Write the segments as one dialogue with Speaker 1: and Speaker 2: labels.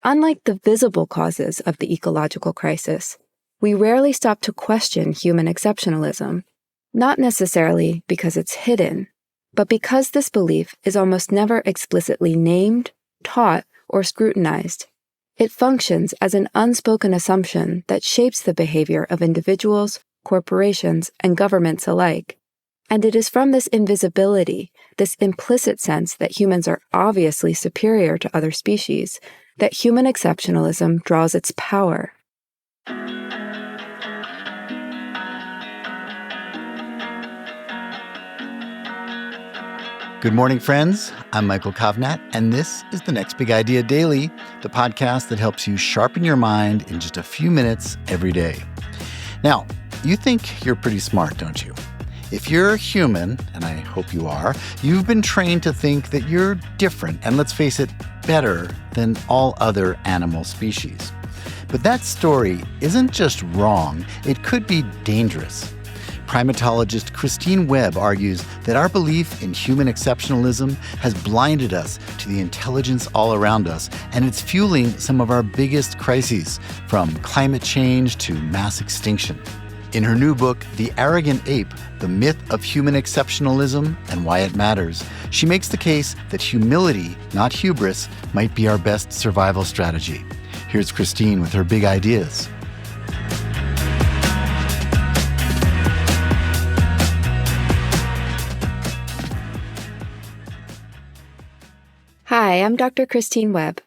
Speaker 1: unlike the visible causes of the ecological crisis, we rarely stop to question human exceptionalism, not necessarily because it's hidden, but because this belief is almost never explicitly named, taught, or scrutinized. It functions as an unspoken assumption that shapes the behavior of individuals, corporations, and governments alike. And it is from this invisibility, this implicit sense that humans are obviously superior to other species, that human exceptionalism draws its power.
Speaker 2: Good morning, friends. I'm Michael Kovnat, and this is The Next Big Idea Daily, the podcast that helps you sharpen your mind in just a few minutes every day. Now, you think you're pretty smart, don't you? If you're human, and I hope you are, you've been trained to think that you're different and, let's face it, better than all other animal species. But that story isn't just wrong, it could be dangerous. Primatologist Christine Webb argues that our belief in human exceptionalism has blinded us to the intelligence all around us, and it's fueling some of our biggest crises, from climate change to mass extinction. In her new book, The Arrogant Ape: The Myth of Human Exceptionalism and Why It Matters, she makes the case that humility, not hubris, might be our best survival strategy. Here's Christine with her big ideas.
Speaker 1: Hi, I'm Dr. Christine Webb.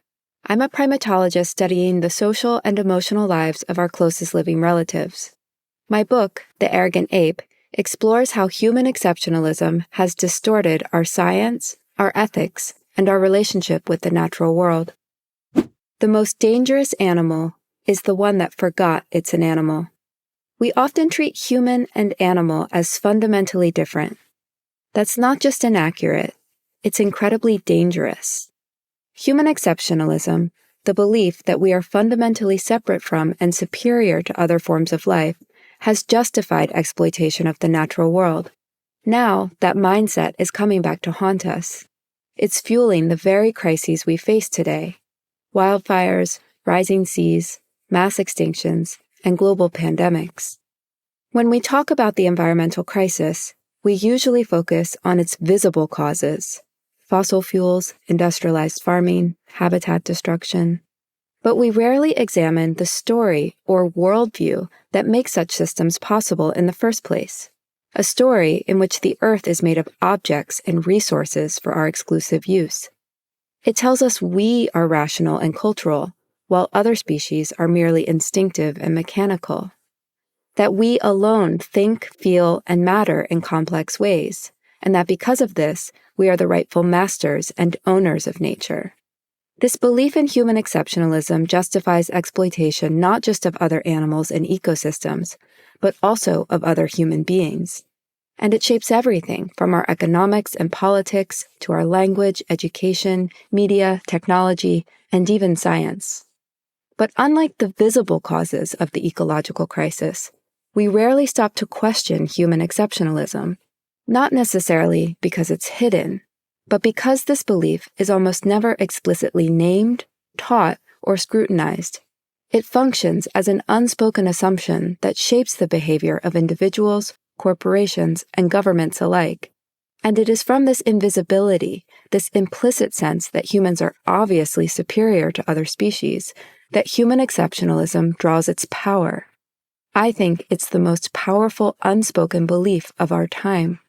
Speaker 1: I'm a primatologist studying the social and emotional lives of our closest living relatives. My book, The Arrogant Ape, explores how human exceptionalism has distorted our science, our ethics, and our relationship with the natural world. The most dangerous animal is the one that forgot it's an animal. We often treat human and animal as fundamentally different. That's not just inaccurate, it's incredibly dangerous. Human exceptionalism, the belief that we are fundamentally separate from and superior to other forms of life, has justified exploitation of the natural world. Now, that mindset is coming back to haunt us. It's fueling the very crises we face today: wildfires, rising seas, mass extinctions, and global pandemics. When we talk about the environmental crisis, we usually focus on its visible causes: fossil fuels, industrialized farming, habitat destruction. But we rarely examine the story or worldview that makes such systems possible in the first place. A story in which the earth is made of objects and resources for our exclusive use. It tells us we are rational and cultural, while other species are merely instinctive and mechanical. That we alone think, feel, and matter in complex ways, and that because of this, we are the rightful masters and owners of nature. This belief in human exceptionalism justifies exploitation not just of other animals and ecosystems, but also of other human beings. And it shapes everything from our economics and politics to our language, education, media, technology, and even science. But unlike the visible causes of the ecological crisis, we rarely stop to question human exceptionalism, not necessarily because it's hidden, but because this belief is almost never explicitly named, taught, or scrutinized. It functions as an unspoken assumption that shapes the behavior of individuals, corporations, and governments alike. And it is from this invisibility, this implicit sense that humans are obviously superior to other species, that human exceptionalism draws its power. I think it's the most powerful unspoken belief of our time.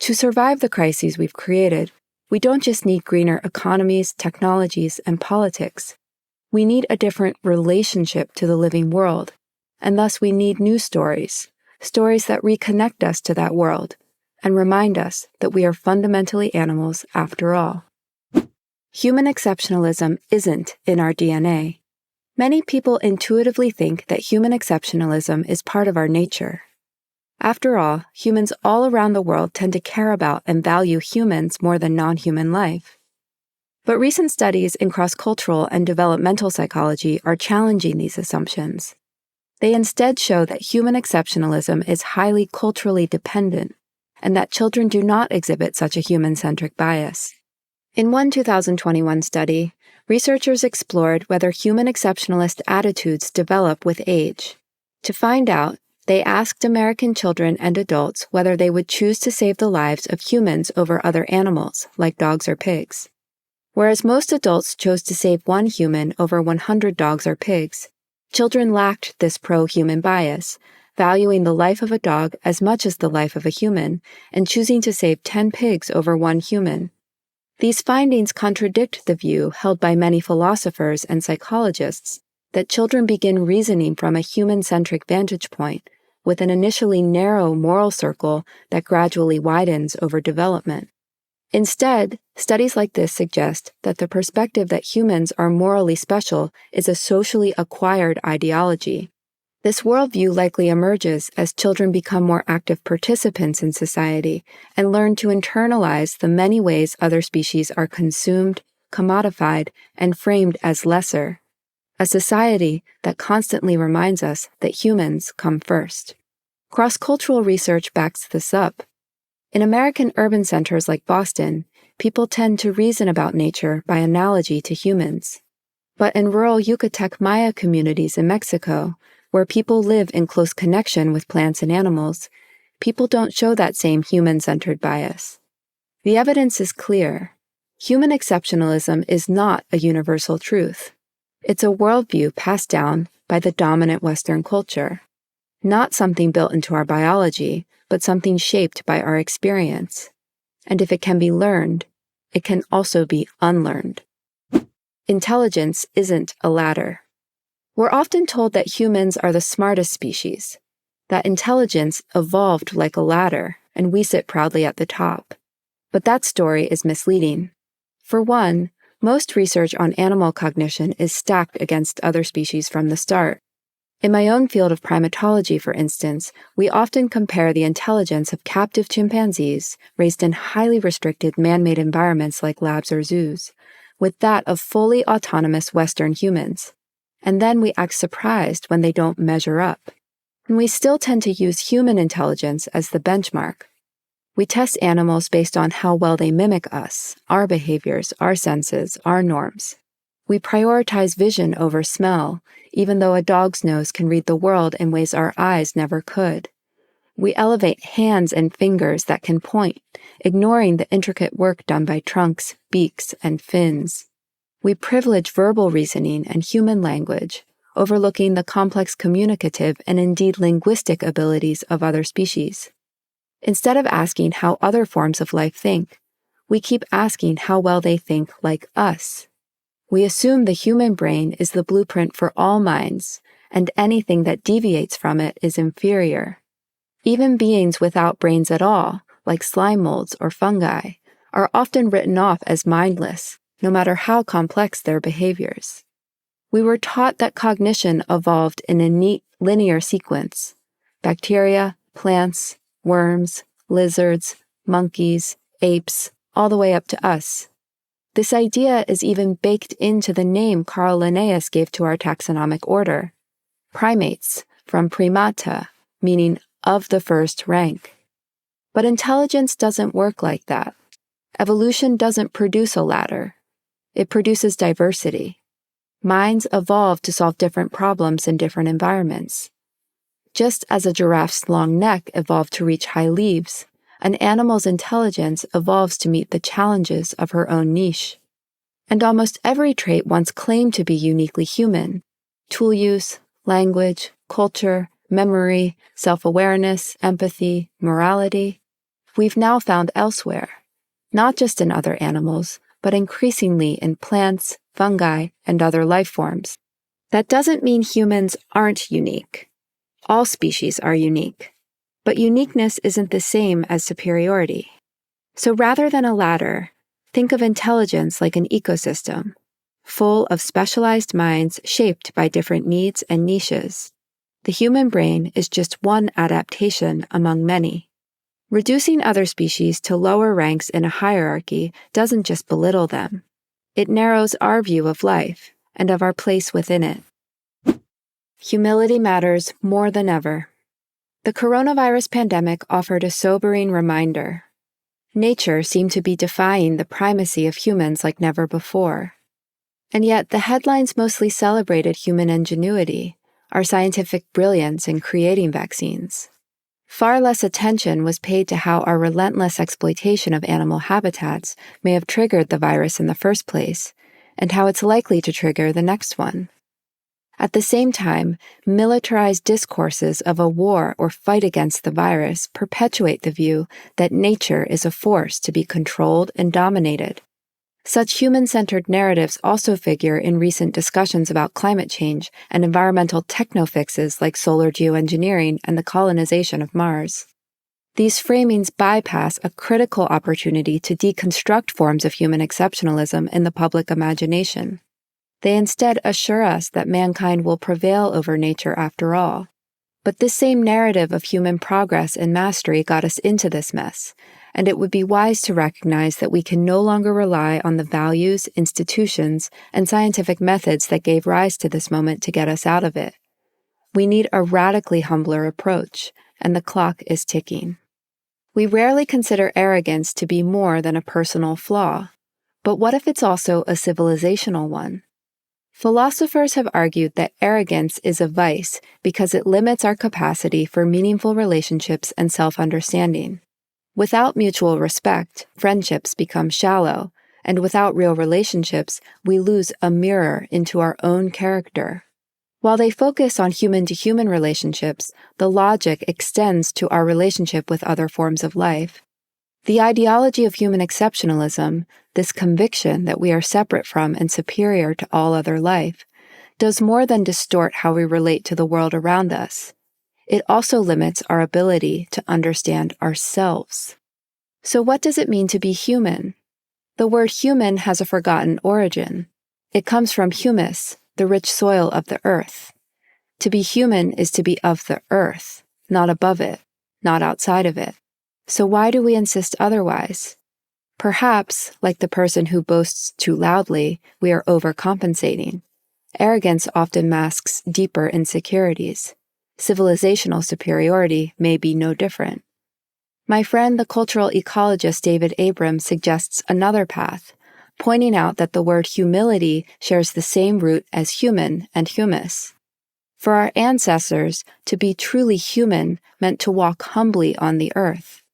Speaker 1: To survive the crises we've created, we don't just need greener economies, technologies, and politics. We need a different relationship to the living world, and thus we need new stories that reconnect us to that world and remind us that we are fundamentally animals after all. Human exceptionalism isn't in our DNA. Many people intuitively think that human exceptionalism is part of our nature. After all, humans all around the world tend to care about and value humans more than non-human life. But recent studies in cross-cultural and developmental psychology are challenging these assumptions. They instead show that human exceptionalism is highly culturally dependent, and that children do not exhibit such a human-centric bias. In one 2021 study, researchers explored whether human exceptionalist attitudes develop with age. To find out, they asked American children and adults whether they would choose to save the lives of humans over other animals, like dogs or pigs. Whereas most adults chose to save one human over 100 dogs or pigs, children lacked this pro-human bias, valuing the life of a dog as much as the life of a human, and choosing to save 10 pigs over one human. These findings contradict the view held by many philosophers and psychologists that children begin reasoning from a human-centric vantage point, with an initially narrow moral circle that gradually widens over development. Instead, studies like this suggest that the perspective that humans are morally special is a socially acquired ideology. This worldview likely emerges as children become more active participants in society and learn to internalize the many ways other species are consumed, commodified, and framed as lesser. A society that constantly reminds us that humans come first. Cross-cultural research backs this up. In American urban centers like Boston, people tend to reason about nature by analogy to humans. But in rural Yucatec Maya communities in Mexico, where people live in close connection with plants and animals, people don't show that same human-centered bias. The evidence is clear. Human exceptionalism is not a universal truth. It's a worldview passed down by the dominant Western culture. Not something built into our biology, but something shaped by our experience. And if it can be learned, it can also be unlearned. Intelligence isn't a ladder. We're often told that humans are the smartest species, that intelligence evolved like a ladder, and we sit proudly at the top. But that story is misleading. For one, most research on animal cognition is stacked against other species from the start. In my own field of primatology, for instance, we often compare the intelligence of captive chimpanzees raised in highly restricted man-made environments like labs or zoos with that of fully autonomous Western humans. And then we act surprised when they don't measure up. And we still tend to use human intelligence as the benchmark. We test animals based on how well they mimic us, our behaviors, our senses, our norms. We prioritize vision over smell, even though a dog's nose can read the world in ways our eyes never could. We elevate hands and fingers that can point, ignoring the intricate work done by trunks, beaks, and fins. We privilege verbal reasoning and human language, overlooking the complex communicative and indeed linguistic abilities of other species. Instead of asking how other forms of life think, we keep asking how well they think like us. We assume the human brain is the blueprint for all minds, and anything that deviates from it is inferior. Even beings without brains at all, like slime molds or fungi, are often written off as mindless, no matter how complex their behaviors. We were taught that cognition evolved in a neat, linear sequence. Bacteria, plants, worms, lizards, monkeys, apes, all the way up to us. This idea is even baked into the name Carl Linnaeus gave to our taxonomic order. Primates, from primata, meaning of the first rank. But intelligence doesn't work like that. Evolution doesn't produce a ladder. It produces diversity. Minds evolve to solve different problems in different environments. Just as a giraffe's long neck evolved to reach high leaves, an animal's intelligence evolves to meet the challenges of her own niche. And almost every trait once claimed to be uniquely human, tool use, language, culture, memory, self-awareness, empathy, morality, we've now found elsewhere, not just in other animals, but increasingly in plants, fungi, and other life forms. That doesn't mean humans aren't unique. All species are unique. But uniqueness isn't the same as superiority. So rather than a ladder, think of intelligence like an ecosystem, full of specialized minds shaped by different needs and niches. The human brain is just one adaptation among many. Reducing other species to lower ranks in a hierarchy doesn't just belittle them. It narrows our view of life and of our place within it. Humility matters more than ever. The coronavirus pandemic offered a sobering reminder. Nature seemed to be defying the primacy of humans like never before. And yet, the headlines mostly celebrated human ingenuity, our scientific brilliance in creating vaccines. Far less attention was paid to how our relentless exploitation of animal habitats may have triggered the virus in the first place, and how it's likely to trigger the next one. At the same time, militarized discourses of a war or fight against the virus perpetuate the view that nature is a force to be controlled and dominated. Such human-centered narratives also figure in recent discussions about climate change and environmental techno-fixes like solar geoengineering and the colonization of Mars. These framings bypass a critical opportunity to deconstruct forms of human exceptionalism in the public imagination. They instead assure us that mankind will prevail over nature after all. But this same narrative of human progress and mastery got us into this mess, and it would be wise to recognize that we can no longer rely on the values, institutions, and scientific methods that gave rise to this moment to get us out of it. We need a radically humbler approach, and the clock is ticking. We rarely consider arrogance to be more than a personal flaw, but what if it's also a civilizational one? Philosophers have argued that arrogance is a vice because it limits our capacity for meaningful relationships and self-understanding. Without mutual respect, friendships become shallow, and without real relationships, we lose a mirror into our own character. While they focus on human-to-human relationships, the logic extends to our relationship with other forms of life. The ideology of human exceptionalism, this conviction that we are separate from and superior to all other life, does more than distort how we relate to the world around us. It also limits our ability to understand ourselves. So what does it mean to be human? The word human has a forgotten origin. It comes from humus, the rich soil of the earth. To be human is to be of the earth, not above it, not outside of it. So why do we insist otherwise? Perhaps, like the person who boasts too loudly, we are overcompensating. Arrogance often masks deeper insecurities. Civilizational superiority may be no different. My friend, the cultural ecologist David Abrams, suggests another path, pointing out that the word humility shares the same root as human and humus. For our ancestors, to be truly human meant to walk humbly on the earth.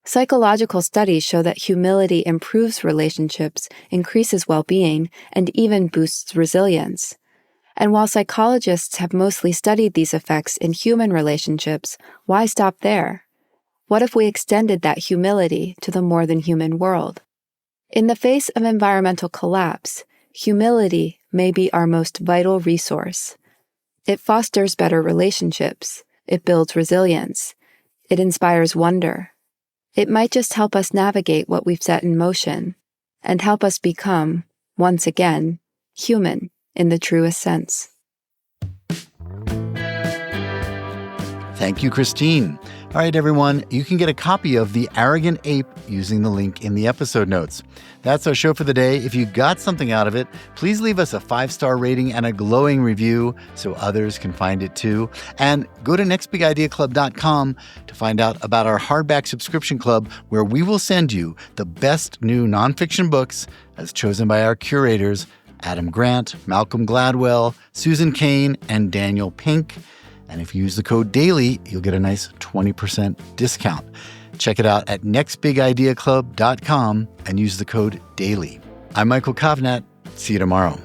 Speaker 1: Psychological studies show that humility improves relationships, increases well-being, and even boosts resilience. And while psychologists have mostly studied these effects in human relationships, why stop there? What if we extended that humility to the more than human world? In the face of environmental collapse, humility may be our most vital resource. It fosters better relationships. It builds resilience. It inspires wonder. It might just help us navigate what we've set in motion and help us become, once again, human in the truest sense.
Speaker 2: Thank you, Christine. All right, everyone, you can get a copy of The Arrogant Ape using the link in the episode notes. That's our show for the day. If you got something out of it, please leave us a 5-star rating and a glowing review so others can find it too. And go to nextbigideaclub.com to find out about our hardback subscription club, where we will send you the best new nonfiction books as chosen by our curators, Adam Grant, Malcolm Gladwell, Susan Cain, and Daniel Pink. And if you use the code DAILY, you'll get a nice 20% discount. Check it out at nextbigideaclub.com and use the code DAILY. I'm Michael Kovnat. See you tomorrow.